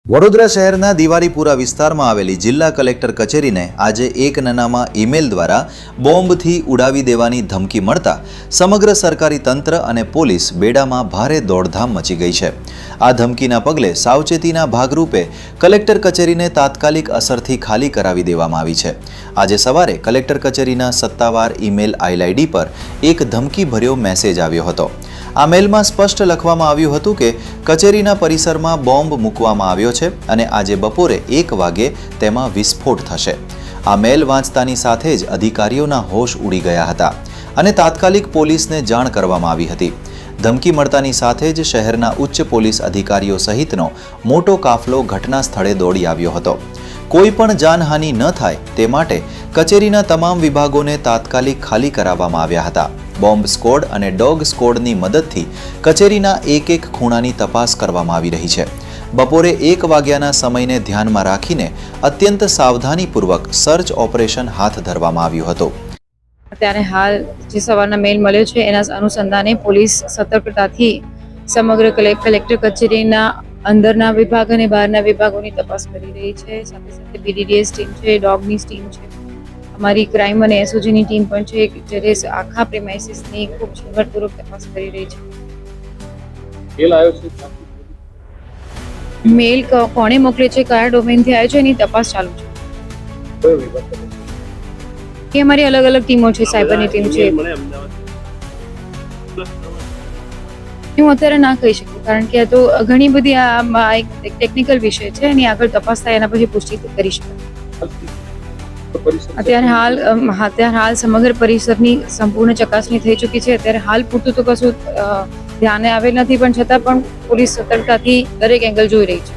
વડોદરા શહેરના દિવાળીપુરા વિસ્તારમાં આવેલી જિલ્લા કલેક્ટર કચેરીને આજે એક નાનામાં ઈમેલ દ્વારા બોમ્બથી ઉડાવી દેવાની ધમકી મળતા સમગ્ર સરકારી તંત્ર અને પોલીસ બેડામાં ભારે દોડધામ મચી ગઈ છે। આ ધમકીના પગલે સાવચેતીના ભાગરૂપે કલેક્ટર કચેરીને તાત્કાલિક અસરથી ખાલી કરાવી દેવામાં આવી છે। આજે સવારે કલેક્ટર કચેરીના સત્તાવાર ઈમેલ આઈડી પર એક ધમકીભર્યો મેસેજ આવ્યો હતો। આ મેલમાં સ્પષ્ટ લખવામાં આવ્યું હતું કે કચેરીના પરિસરમાં બોમ્બ મૂકવામાં આવ્યો છે અને આજે બપોરે 1 વાગે તેમાં વિસ્ફોટ થશે। આ મેલ વાંચતાની સાથે જ અધિકારીઓના હોશ ઉડી ગયા હતા અને તાત્કાલિક પોલીસને જાણ કરવામાં આવી હતી। ધમકી મળતાની સાથે જ શહેરના ઉચ્ચ પોલીસ અધિકારીઓ સહિતનો મોટો કાફલો ઘટના સ્થળે દોડી આવ્યો હતો। કોઈ પણ જાનહાનિ ન થાય તે માટે કચેરીના તમામ વિભાગોને તાત્કાલિક ખાલી કરાવવામાં આવ્યા હતા। બોમ્બ સ્ક્વોડ અને ડોગ સ્ક્વોડની મદદથી કચેરીના એક ખૂણાની તપાસ કરવામાં આવી રહી છે। બપોરે 1 વાગ્યાના સમયને ધ્યાનમાં રાખીને અત્યંત સાવધાનીપૂર્વક સર્ચ ઓપરેશન હાથ ધરવામાં આવ્યું હતું। અત્યારે હાલ જે સવારના મેલ મળ્યો છે એના અનુસંધાને પોલીસ સતર્કતાથી સમગ્ર કલેક્ટર કચેરીના અંદરના વિભાગ અને બહારના વિભાગોની તપાસ કરી રહી છે। સાથે સાથે BDDS ટીમ છે, ડોગની ટીમ છે, અમારી ક્રાઇમ અને એસઓજીની ટીમ પણ છે, જ્યારે આખા પ્રેમાઇસીસની ખૂબ ઝીણવટપૂર્વક તપાસ કરી રહી છે। મેલ કોણે મોકલે છે, કયા ડોમેનથી આવ્યો છે, એની તપાસ ચાલુ છે। એ અમારી અલગ અલગ ટીમો છે, સાયબરની ટીમ છે। હું અત્યારે ના કહી શકું કારણ કે આ તો ઘણી બધી આ એક ટેકનિકલ વિષય છે, એની આગળ તપાસ થાય એના પછી પુષ્ટિ કરી શકાય। અત્યારે હાલ સમગ્ર પરિસરની સંપૂર્ણ ચકાસણી થઈ ચૂકી છે। અત્યારે હાલ પૂરતું તો કશું ધ્યાને આવેલ નથી, પણ છતાં પણ પોલીસ સતર્કતાથી દરેક એંગલ જોઈ રહી છે।